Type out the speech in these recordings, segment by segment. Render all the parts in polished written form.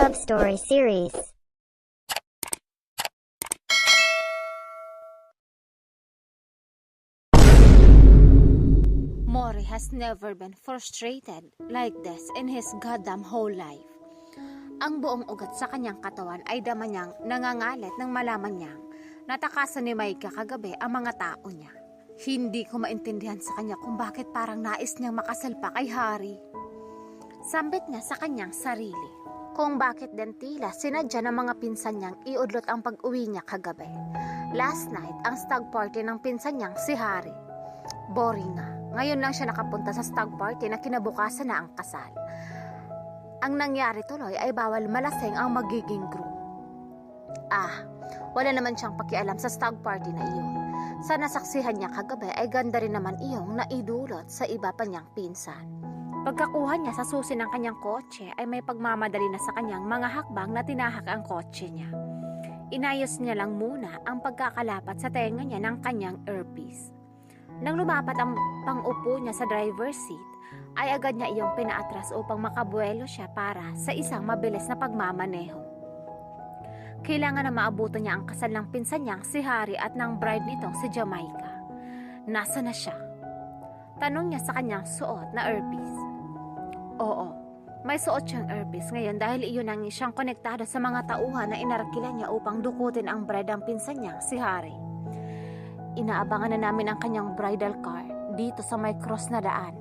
love story series. Mori has never been frustrated like this in his goddamn whole life. Ang buong ugat sa kanyang katawan ay dama niyang nangangalit nang malaman niyang natakasan ni Maika kagabi ang mga tao niya. Hindi ko maintindihan sa kanya kung bakit parang nais niyang makasalpa kay Hari. Sambit niya sa kanyang sarili kung bakit din tila sinadya ng mga pinsan niyang iudlot ang pag-uwi niya kagabi. Last night, ang stag party ng pinsan niyang si Hari. Boring nga. Ngayon lang siya nakapunta sa stag party na kinabukasan na ang kasal. Ang nangyari tuloy ay bawal malasing ang magiging groom. Wala naman siyang pakialam sa stag party na iyon. Sa nasaksihan niya kagabi ay ganda rin naman iyong naidulot sa iba pa niyang pinsan. Pagkakuha niya sa susi ng kanyang kotse ay may pagmamadali na sa kanyang mga hakbang na tinahak ang kotse niya. Inayos niya lang muna ang pagkakalapat sa tenga niya ng kanyang earpiece. Nang lumapat ang pang-upo niya sa driver's seat, ay agad niya iyong pinaatras upang makabuelo siya para sa isang mabilis na pagmamaneho. Kailangan na maabutan niya ang kasal ng pinsan niyang si Hari at ng bride nitong si Jamaica. Nasa na siya? Tanong niya sa kanyang suot na earpiece. Oo, may suot siyang earpiece ngayon dahil iyon ang siyang konektado sa mga tauhan na inarakilan niya upang dukutin ang bride ng pinsan niyang si Hari. Inaabangan na namin ang kanyang bridal car dito sa may cross na daan.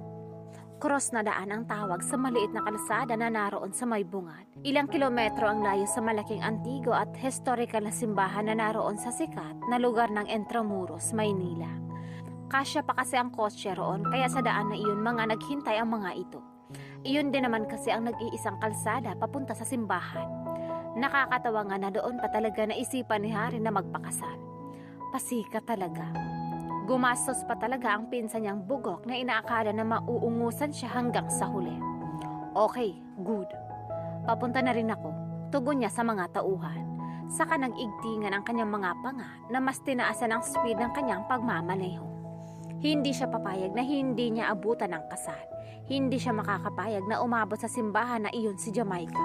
Cross na daan ang tawag sa maliit na kalsada na naroon sa may bungad. Ilang kilometro ang layo sa malaking antigo at historical na simbahan na naroon sa sikat na lugar ng Intramuros, Maynila. Kasya pa kasi ang kotse roon kaya sa daan na iyon mga naghintay ang mga ito. Iyon din naman kasi ang nag-iisang kalsada papunta sa simbahan. Nakakatawa nga na doon pa talaga naisipan ni Hari na magpakasal. Pasika talaga. Gumastos pa talaga ang pinsan niyang bugok na inaakala na mauungusan siya hanggang sa huli. Okay, good. Papunta na rin ako. Tugon niya sa mga tauhan. Saka nag-igtingan ang kanyang mga panga na mas tinaasan ang speed ng kanyang pagmamaneho. Hindi siya papayag na hindi niya abutan ang kasal. Hindi siya makakapayag na umabot sa simbahan na iyon si Jamaica.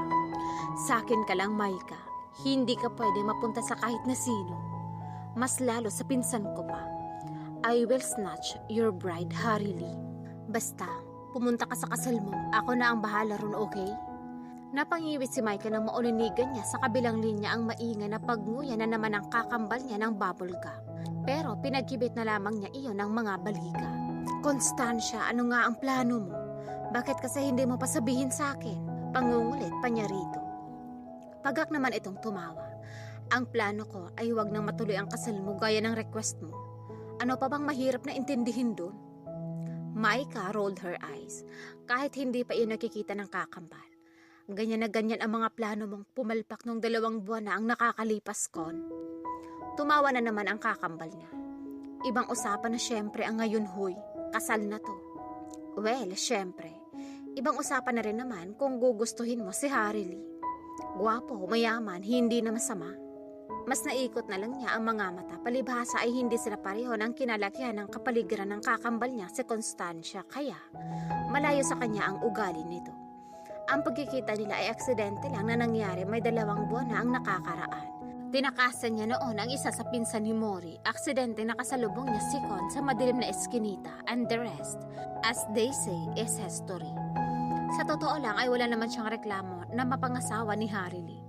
Sakin ka lang, Maika. Hindi ka pwede mapunta sa kahit na sino. Mas lalo sa pinsan ko pa. I will snatch your bride, Hari Lee. Basta, pumunta ka sa kasal mo. Ako na ang bahala ron, okay? Napangiwit si Maika nang mauninigan niya sa kabilang linya ang maingay na pagnguya na naman ang kakambal niya ng bubble gum. Pero pinagkibit na lamang niya iyon ng mga baliga. Constancia, ano nga ang plano mo? Bakit kasi hindi mo pa sabihin sa akin? Pangungulit pa niya rito. Pagak naman itong tumawa. Ang plano ko ay huwag nang matuloy ang kasal mo gaya ng request mo. Ano pa bang mahirap na intindihin doon? Maika rolled her eyes. Kahit hindi pa iyon nakikita ng kakambal. Ganyan na ganyan ang mga plano mong pumalpak nung 2 buwan na ang nakakalipas kon. Tumawa na naman ang kakambal niya. Ibang usapan na syempre ang ngayon, huy. Kasal na to. Well, syempre. Ibang usapan na rin naman kung gugustuhin mo si Hari Lee. Gwapo, mayaman, hindi na masama. Mas naikot na lang niya ang mga mata. Palibhasa ay hindi sila pareho ng kinalakihan ng kapaligiran ng kakambal niya si Constancia. Kaya, malayo sa kanya ang ugali nito. Ang pagkikita nila ay aksidente lang na nangyari may 2 buwan na ang nakakaraan. Tinakasan niya noon ang isa sa pinsan ni Mori. Aksidente nakasalubong niya si Con sa madilim na eskinita. And the rest, as they say, is history. Sa totoo lang ay wala naman siyang reklamo na mapangasawa ni Hari Lee.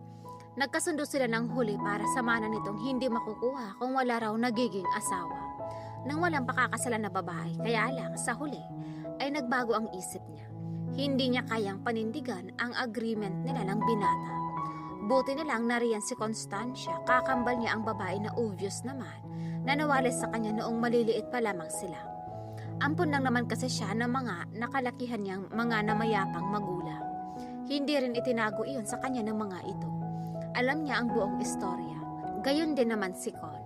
Nagkasundo sila ng huli para samanan nitong hindi makukuha kung wala raw nagiging asawa. Nang walang pakakasalan na babae, kaya lang sa huli ay nagbago ang isip niya. Hindi niya kayang panindigan ang agreement nila ng binata. Buti na lang nariyan si Constancia, kakambal niya ang babae na obvious naman na nawali sa kanya noong maliliit pa lamang sila. Ampun lang naman kasi siya ng mga nakalakihan niyang mga namayapang magulang. Hindi rin itinago iyon sa kanya ng mga ito. Alam niya ang buong istorya. Gayon din naman si Con.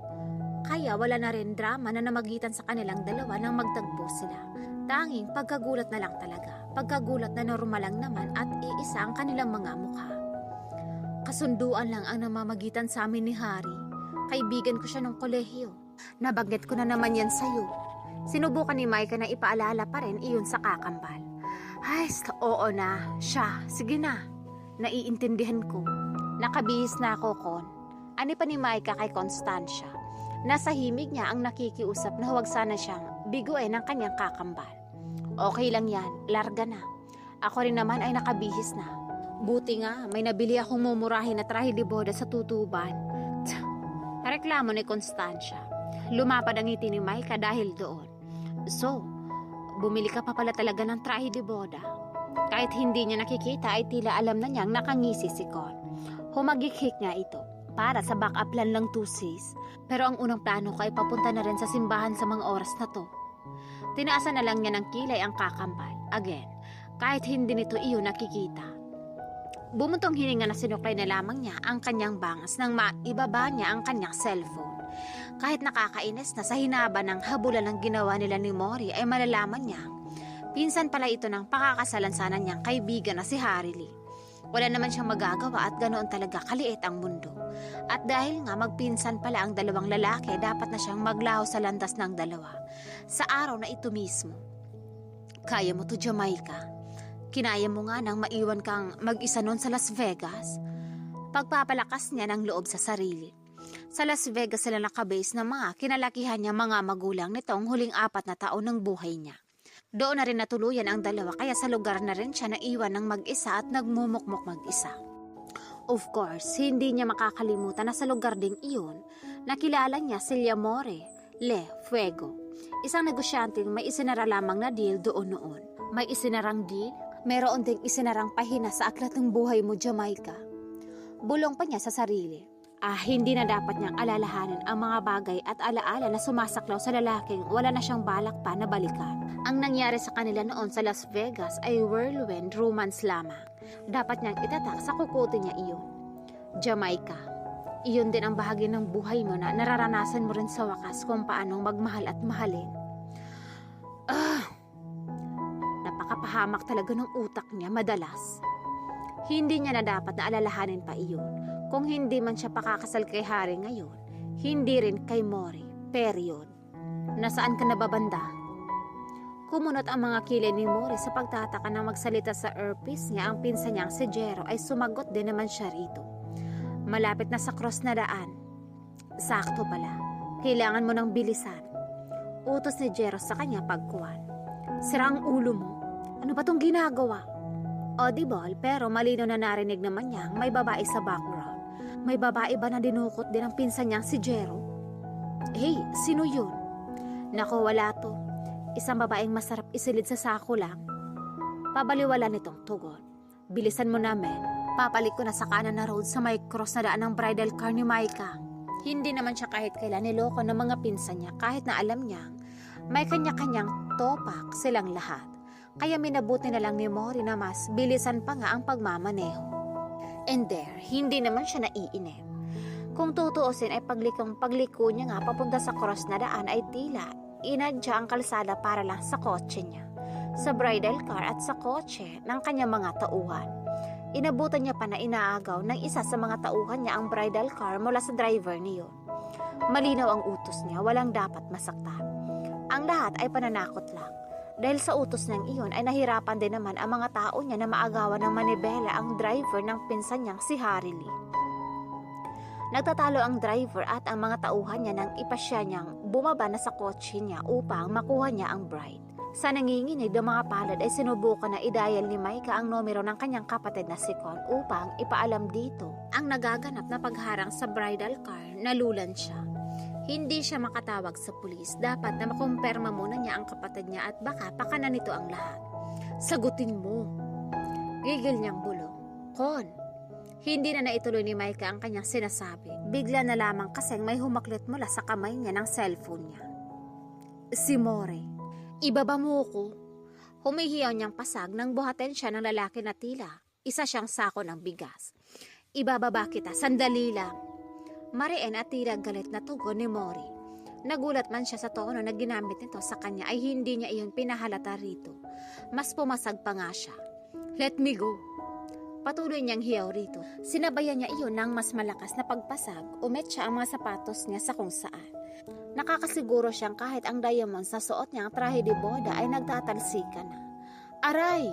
Kaya wala na rin drama na namagitan sa kanilang dalawa nang magtagpo sila. Tanging pagkagulat na lang talaga. Pagkagulat na normal lang naman at iisa ang kanilang mga mukha. Kasunduan lang ang namamagitan sa amin ni Hari. Kaibigan ko siya nung kolehiyo. Nabanggit ko na naman yan sa'yo. Sinubukan ni Maika na ipaalala pa rin iyon sa kakambal. Ay, oo na. Siya, sige na. Naiintindihan ko. Nakabihis na ako, Kon. Ani pa ni Maika kay Constancia. Nasa himig niya ang nakikiusap na huwag sana siyang biguin ng kanyang kakambal. Okay lang yan, larga na. Ako rin naman ay nakabihis na. Buti nga, may nabili akong mumurahin na trahe de boda sa tutuban. Reklamo ni Constancia. Lumapad ang ngiti ni Maika dahil doon. So, bumili ka pa pala talaga ng trahe de boda. Kahit hindi niya nakikita ay tila alam na niyang nakangisi si Con. Humagikhik nga ito para sa backup plan lang to sis. Pero ang unang plano ko ay papunta na rin sa simbahan sa mga oras na to. Tinaasan na lang niya ng kilay ang kakambal. Again, kahit hindi nito iyo nakikita. Bumuntong hininga na sinuklay na lamang niya ang kanyang bangas nang maibaba niya ang kanyang cellphone. Kahit nakakainis na sa hinaba ng habulan ng ginawa nila ni Mori ay malalaman niya. Pinsan pala ito ng pakakasalan sana niyang kaibigan na si Harry Lee. Wala naman siyang magagawa at ganoon talaga kaliit ang mundo. At dahil nga magpinsan pala ang dalawang lalaki, dapat na siyang maglaho sa landas ng dalawa. Sa araw na ito mismo. Kaya mo to, Jamaica. Kinaya mo nga nang maiwan kang mag-isa noon sa Las Vegas. Pagpapalakas niya ng loob sa sarili. Sa Las Vegas sila nakabase na mga kinalakihan niya mga magulang nitong huling 4 na taon ng buhay niya. Doon na rin natuluyan ang dalawa kaya sa lugar na rin siya naiwan ng mag-isa at nagmumukmok mag-isa. Of course, hindi niya makakalimutan na sa lugar ding iyon, nakilala niya si Leamore Le Fuego, isang negosyanteng may isinara lamang na deal doon noon. May isinarang deal? Meron ding isinarang pahina sa aklat ng buhay mo, Jamaica. Bulong pa niya sa sarili. Hindi na dapat niyang alalahanin ang mga bagay at alaala na sumasaklaw sa lalaking wala na siyang balak pa na balikan. Ang nangyari sa kanila noon sa Las Vegas ay whirlwind romance lamang. Dapat niyang itatak sa kukote niya iyon. Jamaica, iyon din ang bahagi ng buhay mo na nararanasan mo rin sa wakas kung paanong magmahal at mahalin. Napakapahamak talaga ng utak niya madalas. Hindi niya na dapat na alalahanin pa iyon. Kung hindi man siya pakakasal kay Harry ngayon, hindi rin kay Mori. Period. Nasaan ka nababanda? Kumunot ang mga kilay ni Mori sa pagtataka na magsalita sa earpiece niya ang pinsan niyang si Jero ay sumagot din naman siya rito. Malapit na sa cross na daan. Sakto pala. Kailangan mo ng bilisan. Utos ni Jero sa kanya pagkuhan. Sira ang ulo mo. Ano ba tong ginagawa? Audible pero malino na narinig naman niyang may babae sa background. May babae ba na dinukot din ang pinsan niyang si Jero? Hey, sino yun? Nako, wala to. Isang babaeng masarap isilid sa sako lang. Pabaliwala nitong tugon. Bilisan mo namin. Papalik ko na sa kanan na road sa may cross na daan ng bridal car ni Maika. Hindi naman siya kahit kailan niloko ng mga pinsan niya kahit na alam niyang may kanya-kanyang topak silang lahat. Kaya minabuti na lang ni Mori na mas bilisan pa nga ang pagmamaneho. And there, hindi naman siya naiinip. Kung tutuusin ay pagliko niya nga papunta sa cross na daan ay tila inadya ang kalsada para lang sa kotse niya, sa bridal car at sa kotse ng kanyang mga tauhan. Inabutan niya pa na inaagaw ng isa sa mga tauhan niya ang bridal car mula sa driver niyo. Malinaw ang utos niya, walang dapat masaktan. Ang lahat ay pananakot lang. Dahil sa utos ng iyon ay nahirapan din naman ang mga tao niya na maagawan ng manibela ang driver ng pinsan niyang si Harry Lee. Nagtatalo ang driver at ang mga tauhan niya nang ipasya niyang bumaba na sa kotse niya upang makuha niya ang bride. Sa nanginginig ng mga palad ay sinubukan na i-dial ni Maika ang numero ng kanyang kapatid na si Con upang ipaalam dito ang nagaganap na pagharang sa bridal car na lulan siya. Hindi siya makatawag sa pulis. Dapat na makumpirma muna niya ang kapatid niya at baka pakanan nito ang lahat. Sagutin mo. Gigil niyang bulong. Con. Hindi na naituloy ni Maika ang kanyang sinasabi. Bigla na lamang kasing may humaklit mula sa kamay niya ng cellphone niya. Si Mori. Ibaba mo ko. Humihiyaw niyang pasag nang buhatin siya ng lalaki na tila isa siyang sako ng bigas. Ibababa kita, sandali lang. Mariin at tila galit na tugon ni Mori. Nagulat man siya sa tono na ginamit nito sa kanya ay hindi niya iyon pinahalata rito. Mas pumasag pa nga siya. Let me go. Patuloy niyang hiyaw rito. Sinabayan niya iyon ng mas malakas na pagpasag, umetsa ang mga sapatos niya sa kung saan. Nakakasiguro siyang kahit ang diamond sa suot niyang trahe de boda ay nagtatalsika na. Aray!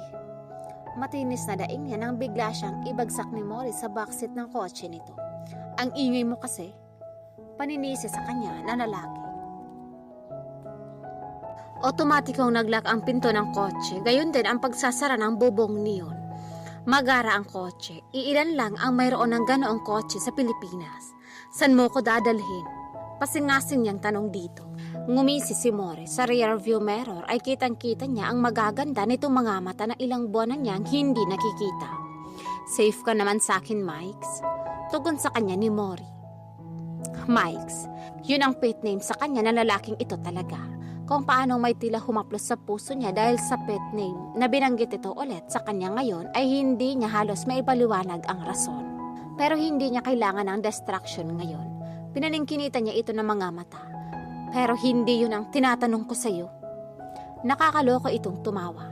Matinis na daing niya nang bigla siyang ibagsak ni Mori sa backseat ng kotse nito. Ang ingay mo kasi. Paninisi sa kanya na lalaki. Otomatikong naglock ang pinto ng kotse, gayon din ang pagsasara ng bubong niyon. Magara ang kotse, iilan lang ang mayroon ng ganoong kotse sa Pilipinas. San mo ko dadalhin? Pasingasing niyang tanong dito. Ngumisi si Mori, sa rear view mirror ay kitang-kita niya ang magaganda nitong mga mata na ilang buwan na niyang hindi nakikita. Safe ka naman sa akin, Mikes. Tugon sa kanya ni Mori. Mikes, yun ang pet name sa kanya na lalaking ito talaga. Kung paanong may tila humaplos sa puso niya dahil sa pet name na binanggit ito ulit sa kanya ngayon ay hindi niya halos maipaliwanag ang rason. Pero hindi niya kailangan ng distraction ngayon. Pinaningkinita niya ito ng mga mata. Pero hindi yun ang tinatanong ko sa'yo. Nakakaloko itong tumawa.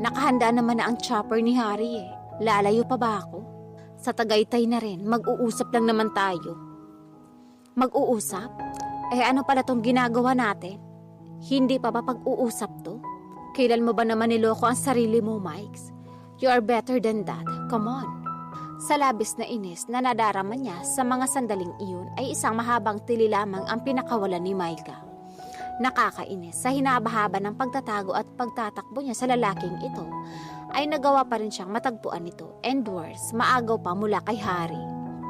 Nakahanda naman na ang chopper ni Harry eh. Lalayo pa ba ako? Sa Tagaytay na rin, mag-uusap lang naman tayo. Mag-uusap? Eh ano pala tong ginagawa natin? Hindi pa ba pag-uusap to? Kailan mo ba naman niloko ang sarili mo, Mikes? You are better than that. Come on. Sa labis na inis na nadarama niya sa mga sandaling iyon ay isang mahabang tili lamang ang pinakawalan ni Micah. Nakakainis sa hinabahaba ng pagtatago at pagtatakbo niya sa lalaking ito ay nagawa pa rin siyang matagpuan ito and worse, maagaw pa mula kay Harry.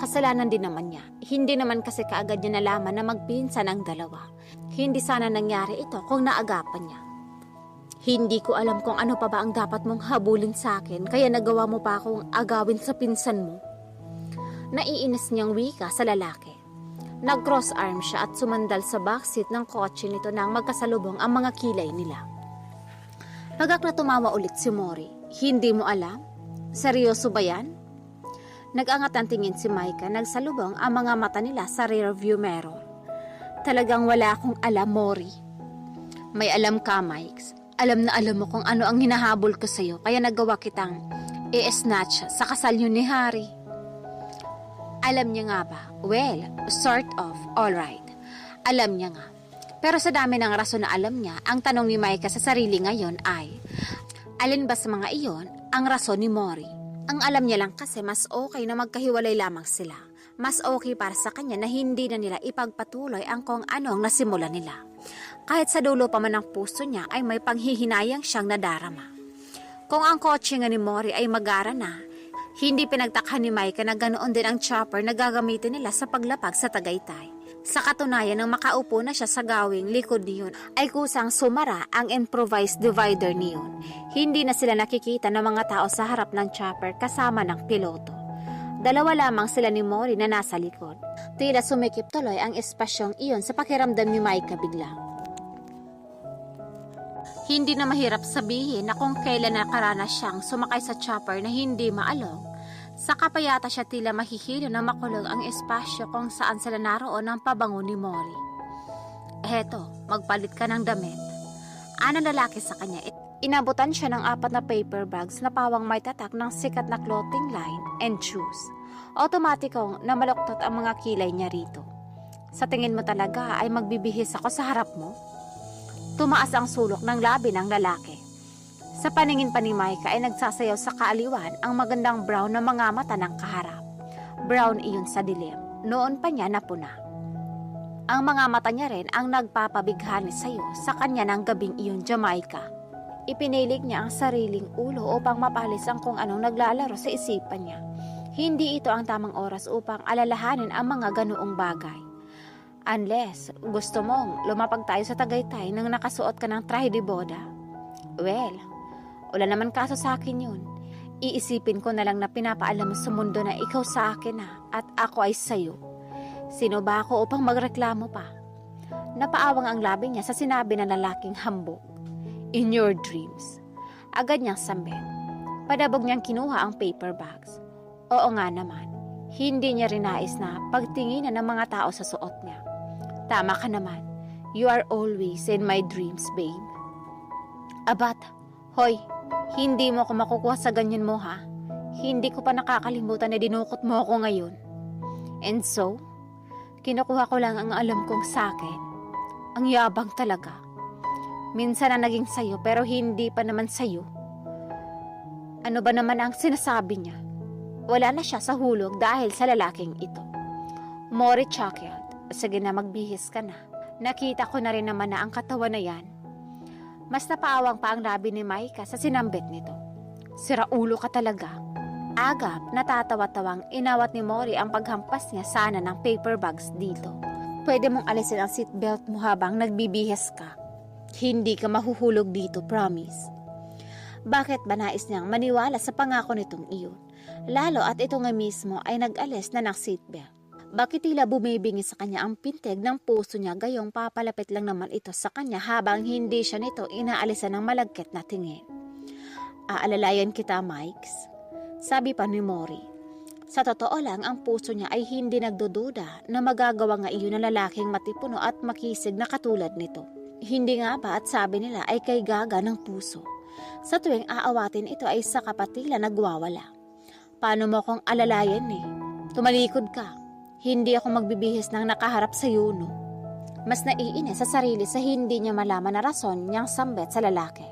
Kasalanan din naman niya. Hindi naman kasi kaagad niya nalaman na magpinsan ang dalawa. Hindi sana nangyari ito kung naagapan niya. Hindi ko alam kung ano pa ba ang dapat mong habulin sa akin kaya nagawa mo pa akong agawin sa pinsan mo. Naiinis niyang wika sa lalaki. Nag-cross arm siya at sumandal sa backseat ng kotse nito nang magkasalubong ang mga kilay nila. Pagak na tumawa ulit si Mori. Hindi mo alam? Seryoso ba yan? Nag-angat ang tingin si Micah, nagsalubong ang mga mata nila sa rear view mirror. Talagang wala akong alam, Mori. May alam ka, Mikes. Alam na alam mo kung ano ang hinahabol ko sa'yo, kaya nagawa kitang i-snatch sa kasal niyo ni Harry. Alam niya nga ba? Well, sort of, alright. Alam niya nga. Pero sa dami ng rason na alam niya, ang tanong ni Micah sa sarili ngayon ay, alin ba sa mga iyon ang rason ni Mori? Ang alam niya lang kasi mas okay na magkahiwalay lamang sila. Mas okay para sa kanya na hindi na nila ipagpatuloy ang kung anong nasimula nila. Kahit sa dulo pa man ng puso niya ay may panghihinayang siyang nadarama. Kung ang kotse nga ni Mori ay magara na, hindi pinagtakhan ni Micah na ganoon din ang chopper na gagamitin nila sa paglapag sa Tagaytay. Sa katunayan nang makaupo na siya sa gawing likod niyon ay kusang sumara ang improvised divider niyon. Hindi na sila nakikita ng mga tao sa harap ng chopper kasama ng piloto. Dalawa lamang sila ni Mori na nasa likod. Tila sumikip tuloy ang espasyong iyon sa pakiramdam ni Micah biglang. Hindi na mahirap sabihin na kung kailan nakaranas siyang sumakay sa chopper na hindi maalog. Saka pa yata siya tila mahihilo na makulong ang espasyo kung saan sila naroon ang pabango ni Mori. Eto, magpalit ka ng damit. Anong lalaki sa kanya? Inabutan siya ng 4 na paper bags na pawang may tatak ng sikat na clothing line and shoes. Automatikong na maluktot ang mga kilay niya rito. Sa tingin mo talaga ay magbibihis ako sa harap mo? Tumaas ang sulok ng labi ng lalaki. Sa paningin pa ni Micah ay nagsasayaw sa kaaliwan ang magandang brown na mga mata ng kaharap. Brown iyon sa dilim. Noon pa niya napuna. Ang mga mata niya rin ang nagpapabighani sa'yo sa kanya ng gabing iyon, Jamaica. Ipinilig niya ang sariling ulo upang mapalis ang kung anong naglalaro sa isipan niya. Hindi ito ang tamang oras upang alalahanin ang mga ganoong bagay. Unless gusto mong lumapag tayo sa Tagaytay nang nakasuot ka ng trahe de boda. Well, wala naman kaso sa akin yun. Iisipin ko na lang na pinapaalam mo sa mundo na ikaw sa akin na at ako ay sayo. Sino ba ako upang magreklamo pa? Napaawang ang labi niya sa sinabi ng lalaking hambog. In your dreams. Agad niyang sambit. Padabog niyang kinuha ang paper bags. Oo nga naman. Hindi niya rinais na pagtinginan ng mga tao sa suot niya. Tama ka naman. You are always in my dreams, babe. Abat, hoy, hindi mo ako makukuha sa ganyan mo ha. Hindi ko pa nakakalimutan na dinukot mo ako ngayon. And so, kinukuha ko lang ang alam kong sakin. Ang yabang talaga. Minsan na naging sayo pero hindi pa naman sayo. Ano ba naman ang sinasabi niya? Wala na siya sa hulog dahil sa lalaking ito. Mori chuckled. Sige na, magbihis ka na. Nakita ko na rin naman na ang katawan na yan. Mas napaawang pa ang labi ni Maika sa sinambit nito. Siraulo ka talaga. Agap, natatawa-tawang inawat ni Mori ang paghampas niya sana ng paper bags dito. Pwede mong alisin ang seatbelt mo habang nagbibihis ka. Hindi ka mahuhulog dito, promise. Bakit ba nais niyang maniwala sa pangako nitong iyon? Lalo at ito nga mismo ay nag-alis na ng seatbelt. Bakit tila bumibingi sa kanya ang pintig ng puso niya gayong papalapit lang naman ito sa kanya habang hindi siya nito inaalisan ng malagkit na tingin. Aalalayan kita, Mikes. Sabi pa ni Mori. Sa totoo lang, ang puso niya ay hindi nagdududa na magagawa nga iyon ng lalaking matipuno at makisig na katulad nito. Hindi nga ba at sabi nila ay kay gaga ng puso. Sa tuwing aawatin ito ay sa kapatila nagwawala. Paano mo kong alalayan eh? Tumalikod ka. Hindi ako magbibihis ng nakaharap sa yuno. Mas naiinis sa sarili sa hindi niya malaman na rason niyang sambet sa lalaki.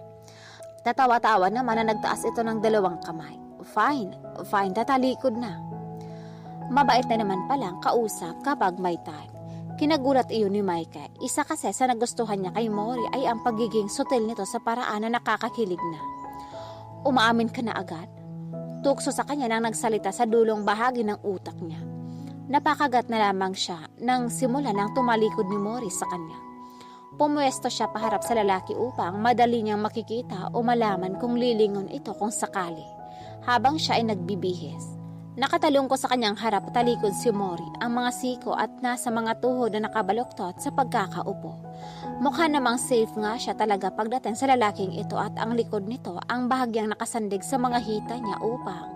Tatawa-tawa naman na nagtaas ito ng 2 kamay. Fine, tatalikod na. Mabait na naman palang kausap kapag may time. Kinagulat iyon ni Maika. Isa kasi sa nagustuhan niya kay Mori ay ang pagiging sutil nito sa paraan na nakakakilig na. Umaamin ka na agad? Tukso sa kanya nang nagsalita sa dulong bahagi ng utak niya. Napakagat na lamang siya nang simula nang tumalikod ni Mori sa kanya. Pumuesto siya paharap sa lalaki upang madali niyang makikita o malaman kung lilingon ito kung sakali, habang siya ay nagbibihis. Nakatalong ko sa kanyang harap talikod si Mori, ang mga siko at nasa mga tuhod na nakabaluktot sa pagkakaupo. Mukha namang safe nga siya talaga pagdating sa lalaking ito at ang likod nito ang bahagyang nakasandig sa mga hita niya upang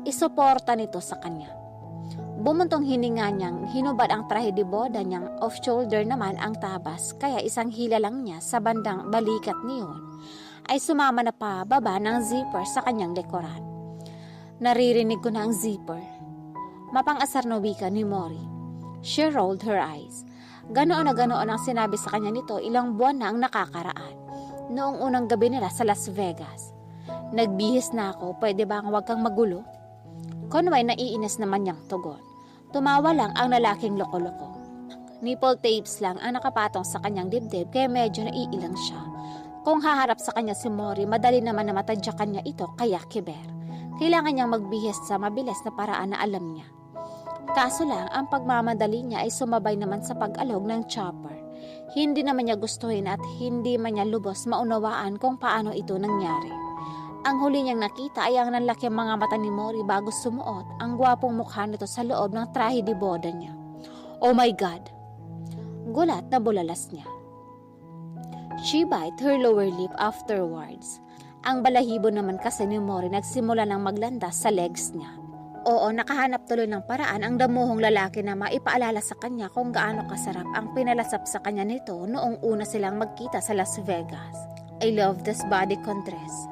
isuporta nito sa kanya. Bumuntong hininga niyang hinubad ang trahe de boda niyang off-shoulder naman ang tabas kaya isang hila lang niya sa bandang balikat niyon ay sumama na pa baba ng zipper sa kanyang likuran. Naririnig ko na ang zipper. Mapang-asar na wika ni Mori. She rolled her eyes. Ganoon na ganoon ang sinabi sa kanya nito ilang buwan na ang nakakaraan. Noong unang gabi nila sa Las Vegas. Nagbihis na ako, pwede ba huwag kang magulo? Conway naiinis naman niyang tugon. Tumawa lang ang lalaking loko-loko. Nipple tapes lang ang nakapatong sa kanyang dibdib kaya medyo naiilang siya. Kung haharap sa kanya si Mori, madali naman na matadyakan niya ito kaya kiber. Kailangan niyang magbihis sa mabilis na paraan na alam niya. Kaso lang, ang pagmamadali niya ay sumabay naman sa pag-alog ng chopper. Hindi naman niya gustuhin at hindi man niya lubos maunawaan kung paano ito nangyari. Ang huli niyang nakita ay ang nanlaki mga mata ni Mori bago sumuot ang gwapong mukha nito sa loob ng trahe de boda niya. Oh my God! Gulat na bulalas niya. She bit her lower lip afterwards. Ang balahibo naman kasi ni Mori nagsimula ng maglandas sa legs niya. Oo, nakahanap tuloy ng paraan ang damuhong lalaki na maipaalala sa kanya kung gaano kasarap ang pinalasap sa kanya nito noong una silang magkita sa Las Vegas. I love this body contrast.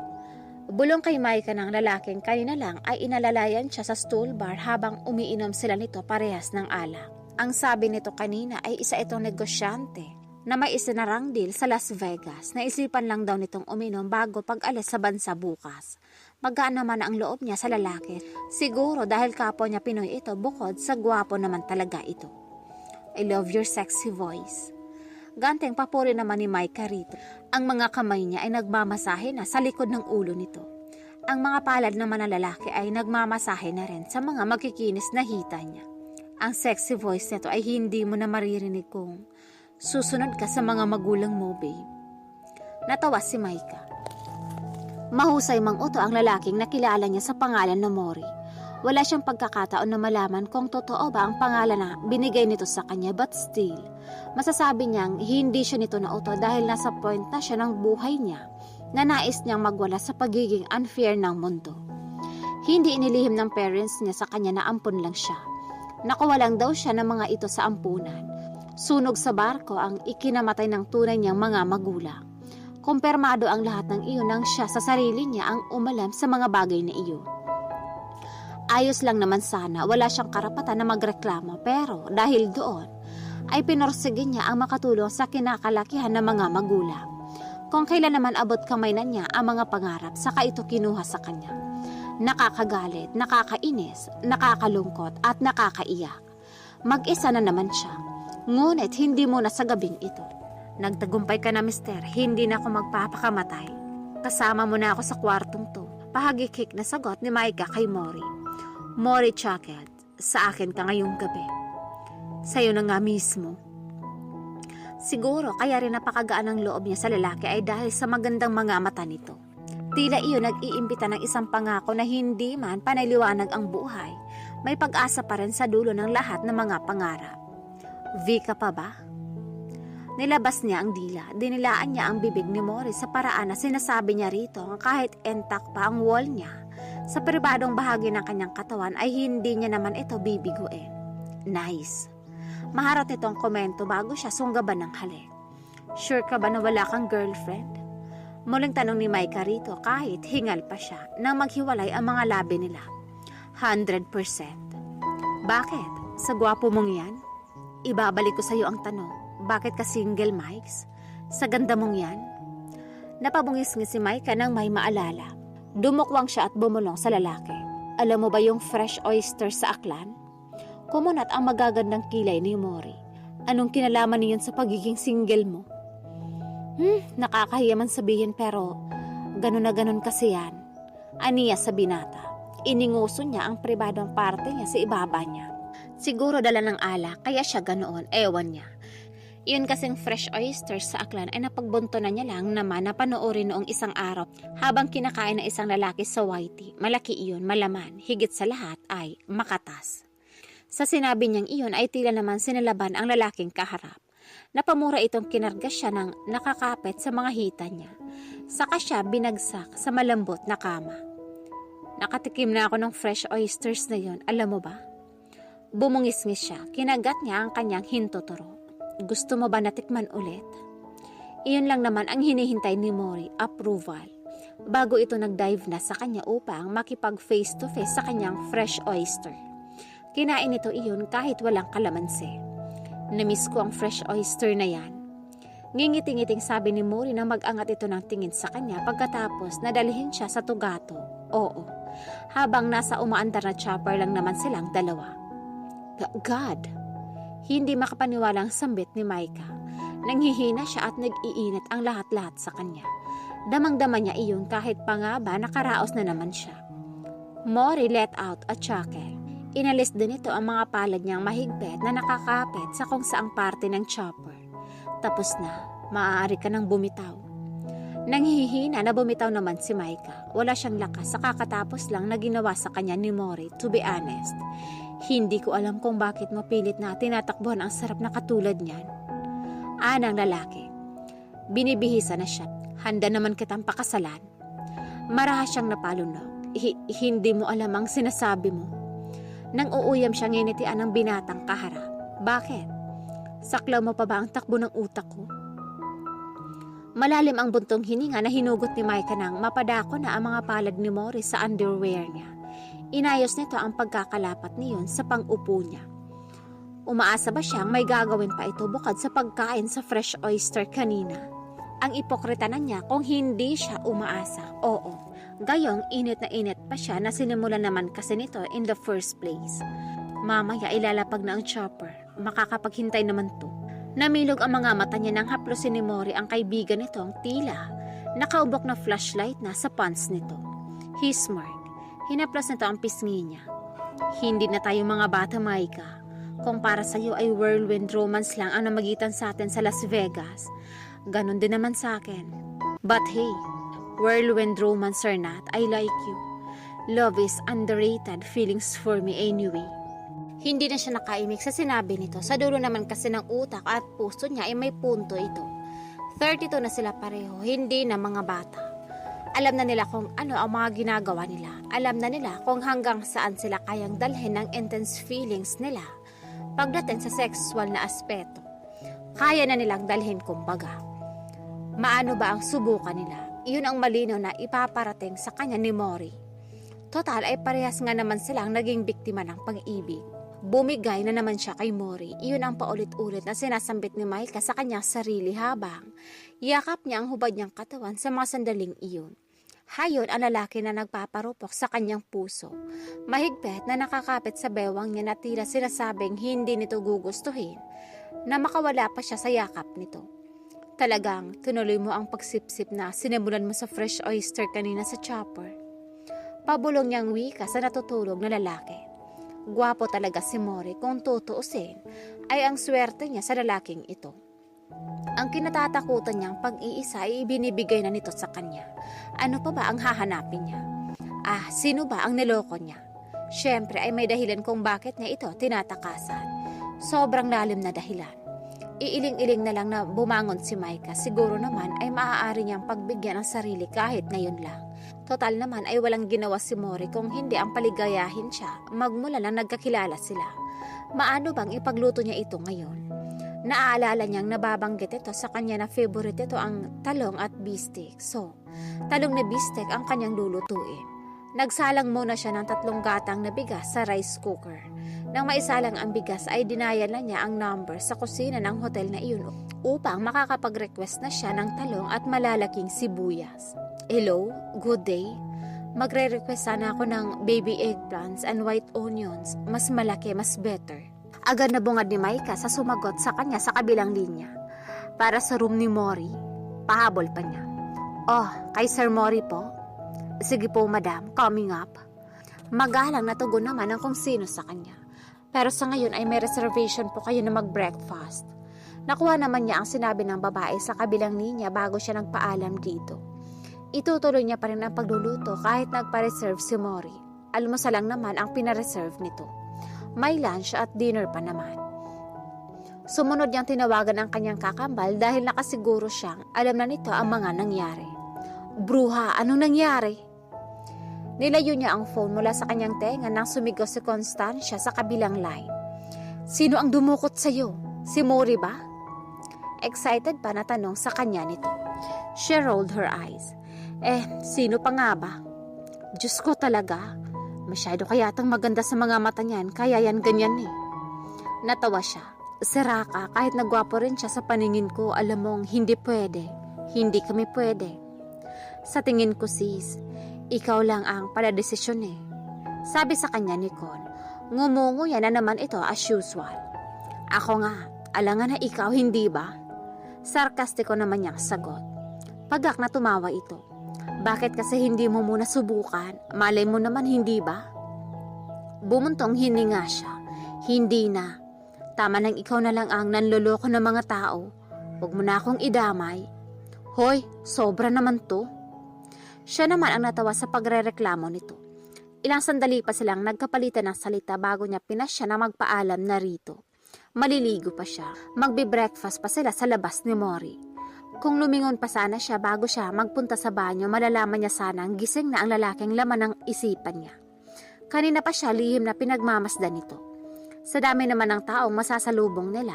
Bulong kay Maika ng lalaking kanina lang ay inalalayan siya sa stool bar habang umiinom sila nito parehas ng alak. Ang sabi nito kanina ay isa itong negosyante na may isinarang deal sa Las Vegas. Naisipan lang daw nitong uminom bago pag-alis sa bansa bukas. Magaan naman ang loob niya sa lalaki. Siguro dahil kapwa niya Pinoy ito bukod sa gwapo naman talaga ito. I love your sexy voice. Ganteng papuri naman ni Maika rito. Ang mga kamay niya ay nagmamasahe na sa likod ng ulo nito. Ang mga palad naman ng lalaki ay nagmamasahe na rin sa mga magkikinis na hita niya. Ang sexy voice nito ay hindi mo na maririnig kung susunod ka sa mga magulang mo, babe. Natawa si Maika. Mahusay mang uto ang lalaking nakilala niya sa pangalan na Mori. Wala siyang pagkakataon na malaman kung totoo ba ang pangalan na binigay nito sa kanya, but still, masasabi niyang hindi siya nito nauto dahil nasa point na siya ng buhay niya na nais niyang magwala sa pagiging unfair ng mundo. Hindi inilihim ng parents niya sa kanya na ampun lang siya. Nakuha lang daw siya ng mga ito sa ampunan. Sunog sa barko ang ikinamatay ng tunay niyang mga magulang. Kumpirmado ang lahat ng iyon nang siya sa sarili niya ang umalam sa mga bagay na iyon. Ayos lang naman sana, wala siyang karapatan na magreklamo pero dahil doon ay pinursige niya ang makatulong sa kinakalakihan ng mga magulang. Kung kailan naman abot kamay na niya ang mga pangarap, saka ito kinuha sa kanya. Nakakagalit, nakakainis, nakakalungkot at nakakaiyak. Mag-isa na naman siya. Ngunit hindi muna sa gabing ito. Nagtagumpay ka na, mister. Hindi na ako magpapakamatay. Kasama mo na ako sa kwartong to. Pahagikik na sagot ni Maika kay Mori. Mori chuckled. Sa akin ka ngayong gabi. Sa'yo na nga mismo. Siguro kaya rin napakagaan ang loob niya sa lalaki ay dahil sa magandang mga mata nito. Tila iyon nag-iimbita ng isang pangako na hindi man panaliwanag ang buhay. May pag-asa pa rin sa dulo ng lahat ng mga pangarap. Vika pa ba? Nilabas niya ang dila. Dinilaan niya ang bibig ni Mori sa paraan na sinasabi niya rito kahit entak pa ang wall niya. Sa pribadong bahagi ng kanyang katawan ay hindi niya naman ito bibiguin. Nice. Maharot nitong komento bago siya sunggaban ng halik. Sure ka ba na wala kang girlfriend? Muling tanong ni Maika rito kahit hingal pa siya nang maghiwalay ang mga labi nila. 100%. Bakit? Sa gwapo mong yan? Ibabalik ko sa iyo ang tanong. Bakit ka single, Mikes? Sa ganda mong yan? Napabungis-ngis si Maika nang may maalala. Dumukwang siya at bumulong sa lalaki. Alam mo ba yung fresh oyster sa Aklan? Kumunat ang magagandang kilay ni Mori. Anong kinalaman niyon sa pagiging single mo? Nakakahiya man sabihin pero ganun na ganun kasi yan. Aniya sa binata. Ininguso niya ang pribadong parte niya sa ibaba niya. Siguro dala ng alak kaya siya ganoon, ewan niya. Iyon kasing fresh oysters sa Aklan ay napagbunto na niya lang naman na panoorin noong isang araw habang kinakain ng isang lalaki sa Whitey. Malaki iyon, malaman, higit sa lahat ay makatas. Sa sinabi niyang iyon ay tila naman sinalaban ang lalaking kaharap. Napamura itong kinarga siya ng nakakapit sa mga hita niya. Saka siya binagsak sa malambot na kama. Nakatikim na ako ng fresh oysters na yon, alam mo ba? Bumungis-ngis siya, kinagat niya ang kanyang hintuturo. Gusto mo ba natikman ulit? Iyon lang naman ang hinihintay ni Mori, approval. Bago ito nag-dive na sa kanya upang makipag face to face sa kanyang fresh oyster. Kinain ito iyon kahit walang kalamansi. Namiss ko ang fresh oyster na yan. Ngingiti-ngiting sabi ni Mori na mag-angat ito ng tingin sa kanya pagkatapos nadalhin siya sa tugato. Oo, habang nasa umaandar na chopper lang naman silang dalawa. God! Hindi makapaniwalang sambit ni Maika. Nanghihina siya at nag-iinit ang lahat-lahat sa kanya. Damang-dama niya iyon kahit pa nga ba nakaraos na naman siya. Mori let out a chuckle. Inalis din ito ang mga palad niyang mahigpit na nakakapit sa kung saang parte ng chopper. Tapos na, maaari ka nang bumitaw. Nanghihina na bumitaw naman si Maika. Wala siyang lakas sa kakatapos lang na ginawa sa kanya ni Mori, to be honest. Hindi ko alam kung bakit mapilit na tinatakbuhan ang sarap na katulad niyan. Anang lalaki. Binibihisa na siya. Handa naman kitang pakasalan. Marahas siyang napalunok. Hindi mo alam ang sinasabi mo. Nang uuyam siyang nginitian ng binatang kaharap. Bakit? Saklaw mo pa ba ang takbo ng utak ko? Malalim ang buntong hininga na hinugot ni Maika nang mapadako na ang mga palad ni Mori sa underwear niya. Inayos nito ang pagkakalapat niyon sa pang-upo niya. Umaasa ba siyang may gagawin pa ito bukod sa pagkain sa fresh oyster kanina? Ang ipokrita na niya kung hindi siya umaasa. Oo. Gayong init na init pa siya na sinimulan naman kasi nito in the first place. Mamaya ilalapag na ang chopper. Makakapaghintay naman to. Namilog ang mga mata niya nang haplosin ni Mori ang kaibigan nitong tila. Nakaubok na flashlight na sa pants nito. He smirked. Hinaplos nito ang pisngi niya. Hindi na tayo mga bata, Maika. Kung para sa iyo ay whirlwind romance lang ang namagitan sa atin sa Las Vegas, ganon din naman sa akin. But hey, whirlwind romance or not, I like you. Love is underrated feelings for me anyway. Hindi na siya nakaimik sa sinabi nito. Sa dulo naman kasi ng utak at puso niya ay may punto ito. 32 na sila pareho, hindi na mga bata. Alam na nila kung ano ang mga ginagawa nila. Alam na nila kung hanggang saan sila kayang dalhin ng intense feelings nila pagdating sa sexual na aspeto. Kaya na nilang dalhin kumbaga. Maano ba ang subukan nila? Iyon ang malinaw na ipaparating sa kanya ni Mori. Total ay parehas nga naman silang naging biktima ng pag-ibig. Bumigay na naman siya kay Mori. Iyon ang paulit-ulit na sinasambit ni Maika sa kanyang sarili habang yakap niya ang hubad niyang katawan sa mga sandaling iyon. Hayon ang lalaki na nagpaparupok sa kanyang puso. Mahigpit na nakakapit sa bewang niya na tila sinasabing hindi nito gugustuhin na makawala pa siya sa yakap nito. Talagang tunuloy mo ang pagsipsip na sinimulan mo sa fresh oyster kanina sa chopper. Pabulong niyang wika sa natutulog na lalaki. Gwapo talaga si Mori kung tutuusin ay ang swerte niya sa lalaking ito. Ang kinatatakutan niyang pag-iisa ay ibinibigay na nito sa kanya. Ano pa ba ang hahanapin niya? Sino ba ang niloko niya? Siyempre ay may dahilan kung bakit niya ito tinatakasan. Sobrang lalim na dahilan. Iiling-iling na lang na bumangon si Maika, siguro naman ay maaari niyang pagbigyan ang sarili kahit ngayon lang. Total naman ay walang ginawa si Mori kung hindi ang paligayahin siya magmula lang nagkakilala sila. Maano bang ipagluto niya ito ngayon? Naaalala niyang nababanggit ito sa kanya na favorite ito ang talong at bistek. So, talong na bistek ang kanyang lulutuin. Nagsalang muna siya ng 3 gatang na bigas sa rice cooker. Nang maisalang ang bigas ay dinayan na niya ang number sa kusina ng hotel na iyon upang makakapag-request na siya ng talong at malalaking sibuyas. Hello, good day. Magre-request sana ako ng baby eggplants and white onions. Mas malaki, mas better. Agad na bungad ni Maika sa sumagot sa kanya sa kabilang linya. Para sa room ni Mori, pahabol pa niya. Oh, kay Sir Mori po? Sige po madam, coming up. Magalang na tugon naman ang kung sino sa kanya. Pero sa ngayon ay may reservation po kayo na mag-breakfast. Nakuha naman niya ang sinabi ng babae sa kabilang linya bago siya nagpaalam dito. Itutuloy niya pa rin ang pagluluto kahit nagpa-reserve si Mori. Almusal lang naman ang pina-reserve nito. May lunch at dinner pa naman. Sumunod niyang tinawagan ang kanyang kakambal dahil nakasiguro siyang alam na nito ang mga nangyari. Bruha, anong nangyari? Nilayo niya ang phone mula sa kanyang tenga nang sumigaw si Constancia sa kabilang line. Sino ang dumukot sa'yo? Si Mori ba? Excited pa na tanong sa kanya nito. She rolled her eyes. Sino pa nga ba? Diyos ko talaga. Masyado kayatang maganda sa mga mata niyan, kaya yan ganyan eh. Natawa siya. Sira ka, kahit nagwapo rin siya sa paningin ko, alam mong hindi pwede. Hindi kami pwede. Sa tingin ko sis, ikaw lang ang paladesisyon eh. Sabi sa kanya ni Con, ngumunguya na naman ito as usual. Ako nga, alangan na ikaw, hindi ba? Sarkastiko naman niyang sagot. Pagak na tumawa ito. Bakit kasi hindi mo muna subukan? Malay mo naman, hindi ba? Bumuntong hininga siya. Hindi na. Tama nang ikaw na lang ang nanloloko ng mga tao. Huwag mo na akong idamay. Hoy, sobra naman to. Siya naman ang natawa sa pagrereklamo nito. Ilang sandali pa silang nagkapalitan ng salita bago niya pinasya na magpaalam na rito. Maliligo pa siya. Magbe-breakfast pa sila sa labas ni Mori. Kung lumingon pa sana siya bago siya magpunta sa banyo, malalaman niya sanang gising na ang lalaking laman ng isipan niya. Kanina pa siya lihim na pinagmamasdan nito. Sa dami naman ng taong masasalubong nila,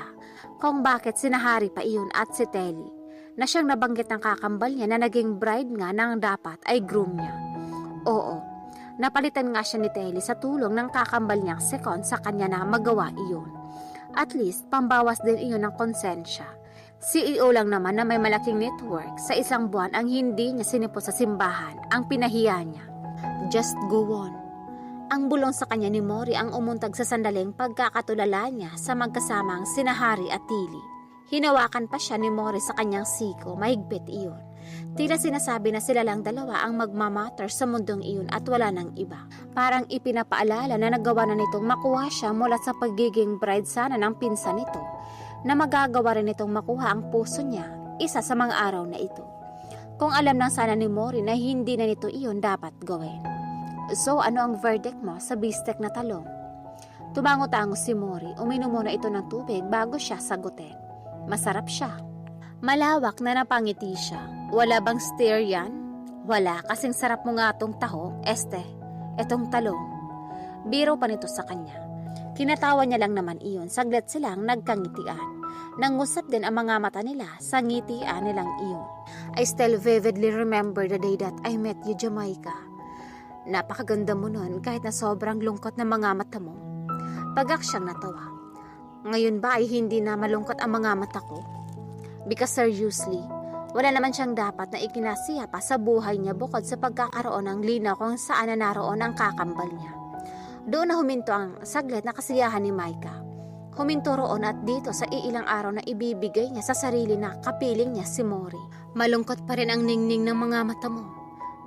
kung bakit sinahari pa iyon at si Telly, na siyang nabanggit ng kakambal niya na naging bride nga nang dapat ay groom niya. Oo, napalitan nga siya ni Telly sa tulong ng kakambal niyang second sa kanya na magawa iyon. At least, pambawas din iyon ng konsensya. CEO lang naman na may malaking network, sa isang buwan ang hindi niya sinipo sa simbahan, ang pinahiya niya. Just go on. Ang bulong sa kanya ni Mori ang umuntag sa sandaling pagkakatulala niya sa magkasamang sinahari at Tilly. Hinawakan pa siya ni Mori sa kanyang siko, mahigpit iyon. Tila sinasabi na sila lang dalawa ang magmamatter sa mundong iyon at wala nang iba. Parang ipinapaalala na nagawa na nitong makuha siya mula sa pagiging bride sana ng pinsan nito, na magagawa rin itong makuha ang puso niya isa sa mga araw na ito. Kung alam lang sana ni Mori na hindi na nito iyon dapat gawin. So ano ang verdict mo sa bistek na talong? Tumango-tango si Mori, uminom muna ito ng tubig bago siya sagutin. Masarap siya. Malawak na napangiti siya. Wala bang steer yan? Wala, kasing sarap mo nga tong taho, etong talong. Biro pa nito sa kanya. Kinatawa niya lang naman iyon, saglit silang nagkangitian. Nangusap din ang mga mata nila sa ngitian nilang iyon. I still vividly remember the day that I met you, Jamaica. Napakaganda mo nun kahit na sobrang lungkot ng mga mata mo. Pagak siyang natawa. Ngayon ba ay hindi na malungkot ang mga mata ko? Because seriously, Wala naman siyang dapat na ikinasiya pa sa buhay niya bukod sa pagkakaroon ng linaw kung saan na naroon ang kakambal niya. Doon na huminto ang saglit na kasiyahan ni Micah. Huminto roon at dito sa iilang araw na ibibigay niya sa sarili na kapiling niya si Mori. Malungkot pa rin ang ningning ng mga mata mo.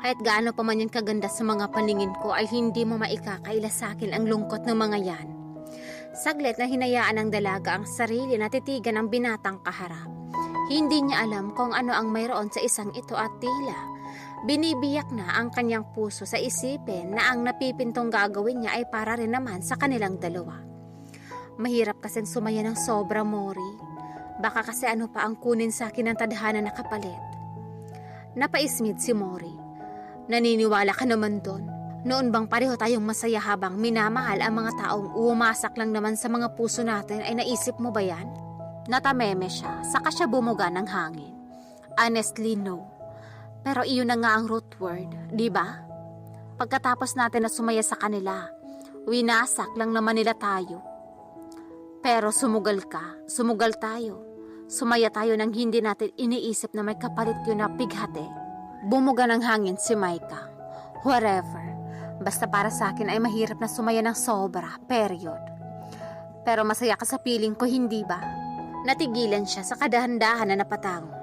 Kahit gaano pa man yan kaganda sa mga paningin ko ay hindi mo maikakaila sa akin ang lungkot ng mga yan. Saglit na hinayaan ng dalaga ang sarili na titigan ng binatang kaharap. Hindi niya alam kung ano ang mayroon sa isang ito at tila binibiyak na ang kanyang puso sa isipin na ang napipintong gagawin niya ay para rin naman sa kanilang dalawa. Mahirap kasing sumaya ng sobra, Mori. Baka kasi ano pa ang kunin sa akin ng tadhana na kapalit. Napaismid si Mori. Naniniwala ka naman doon. Noon bang pareho tayong masaya habang minamahal ang mga taong umasak lang naman sa mga puso natin ay naisip mo ba yan? Natameme siya, saka siya bumuga ng hangin. Honestly, no. Pero iyon na nga ang root word, di ba? Pagkatapos natin na sumaya sa kanila, winasak lang naman nila tayo. Pero sumugal ka, sumugal tayo. Sumaya tayo nang hindi natin iniisip na may kapalit yun na pighati. Bumuga ng hangin si Micah. Whatever. Basta para sa akin ay mahirap na sumaya ng sobra, period. Pero masaya ka sa piling ko, hindi ba? Natigilan siya sa kadahan-dahan na napatango.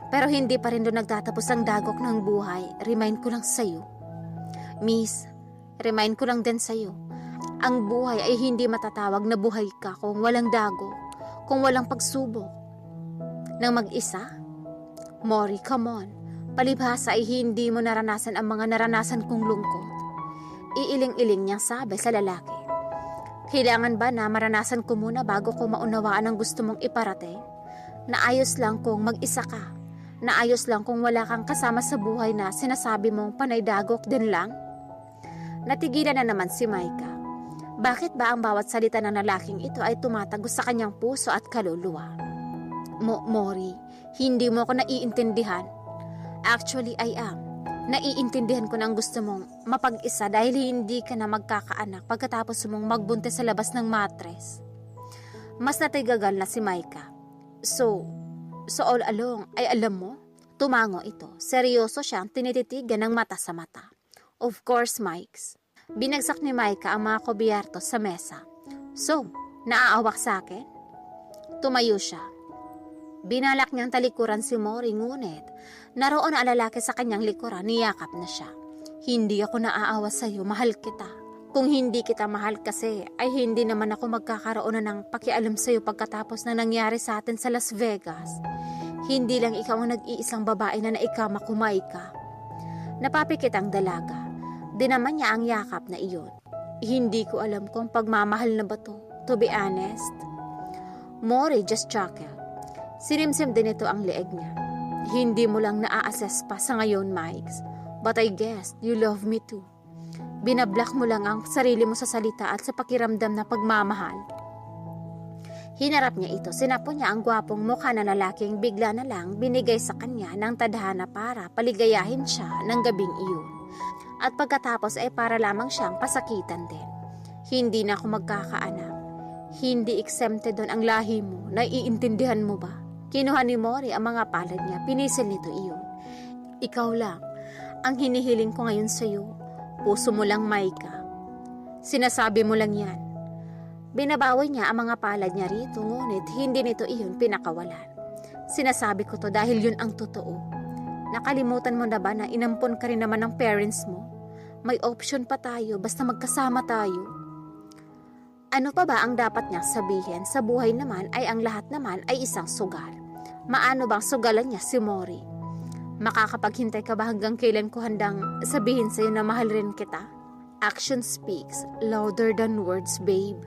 Pero hindi pa rin doon nagtatapos ang dagok ng buhay. Remind ko lang sa'yo. Miss, remind ko lang din sa'yo. Ang buhay ay hindi matatawag na buhay ka kung walang dagok, kung walang pagsubok. Nang mag-isa? Mori, come on. Palibhasa ay hindi mo naranasan ang mga naranasan kong lungkot. Iiling-iling niyang sabi sa lalaki. Kailangan ba na maranasan ko muna bago ko maunawaan ang gusto mong iparating? Naayos lang kung mag-isa ka. Naayos lang kung wala kang kasama sa buhay na sinasabi mong panay dagok din lang? Natigilan na naman si Micah. Bakit ba ang bawat salita ng lalaking ito ay tumatagos sa kanyang puso at kaluluwa? Mori, hindi mo ako naiintindihan. Actually, I am. Naiintindihan ko na ang gusto mong mapag-isa dahil hindi ka na magkakaanak pagkatapos mong magbuntis sa labas ng matres. Mas natigagal na si Micah. So all along ay alam mo? Tumango ito. Seryoso siyang tinititigan ng mata sa mata. Of course, Mikes. Binagsak ni Micah ang mga kubyerto sa mesa. So, naaawak sa akin? Tumayo siya. Binalak niyang talikuran si Mori ngunit naroon ang lalaki sa kanyang likuran, niyakap na siya. Hindi ako naaawa sa iyo, mahal kita. Kung hindi kita mahal kasi ay hindi naman ako magkakaroon na ng pakialam sa iyo pagkatapos na nangyari sa atin sa Las Vegas. Hindi lang ikaw ang nag-iisang babae na naikama ko, Micah. Napapikit ang dalaga. Dinaman niya ang yakap na iyon. Hindi ko alam kung pagmamahal na ba to be honest. Mori just chuckled. Sinimsim din ito ang leeg niya. Hindi mo lang naa-assess pa sa ngayon, Mikes. But I guess you love me too. Binablock mo lang ang sarili mo sa salita at sa pakiramdam na pagmamahal. Hinarap niya ito. Sinapo niya ang gwapong mukha na lalaking bigla na lang binigay sa kanya ng tadhana para paligayahin siya ng gabing iyon. At pagkatapos ay para lamang siyang pasakitan din. Hindi na ako magkakaanak. Hindi exempted doon ang lahi mo. Naiintindihan mo ba? Kinuha ni Mori ang mga palad niya. Pinisil nito iyon. Ikaw lang. Ang hinihiling ko ngayon sa iyo. Puso mo lang, Micah. Sinasabi mo lang yan. Binabawi niya ang mga palad niya rito, ngunit hindi nito iyon pinakawalan. Sinasabi ko to dahil yun ang totoo. Nakalimutan mo na ba na inampon ka rin naman ng parents mo? May option pa tayo basta magkasama tayo. Ano pa ba ang dapat niyang sabihin? Sa buhay naman ay ang lahat naman ay isang sugal. Maano bang sugalan niya si Mori? Makakapaghintay ka ba hanggang kailan ko handang sabihin sa'yo na mahal rin kita? Action speaks louder than words, babe.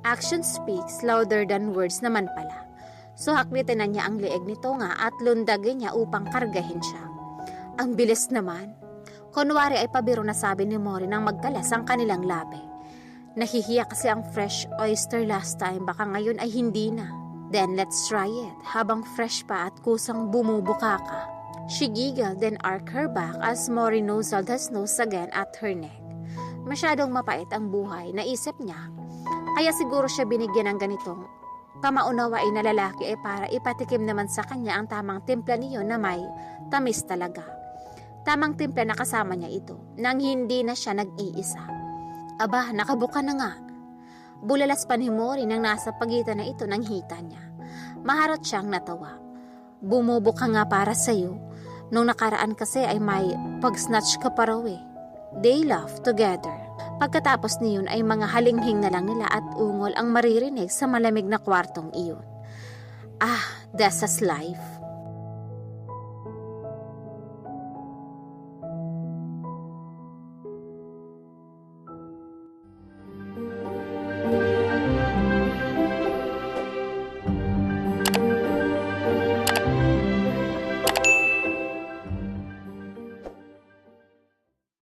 Action speaks louder than words naman pala. So haklitin na niya ang leeg nito nga at lundagin niya upang kargahin siya. Ang bilis naman. Kunwari ay pabiro na sabi ni Mori nang magkalas ang kanilang labi. Nahihiya kasi ang fresh oyster last time, baka ngayon ay hindi na. Then let's try it habang fresh pa at kusang bumubuka ka. She giggled then arched her back as Mori nuzzled his nose again at her neck. Masyadong mapait ang buhay, naisip niya. Kaya siguro siya binigyan ng ganitong Kamaunawain na lalaki ay para ipatikim naman sa kanya ang tamang timpla niyo na may tamis talaga. Tamang timpla na kasama niya ito nang hindi na siya nag-iisa. Aba, nakabuka na nga. Bulalas pa ni Mori nang nasa pagitan na ito ng hita niya. Maharot siyang natawa. Bumubuka nga para sa'yo. Nung nakaraan kasi ay may pag-snatch ka pa raw eh. They laugh together. Pagkatapos niyon ay mga halinghing na lang nila at ungol ang maririnig sa malamig na kwartong iyon. Ah, that's life.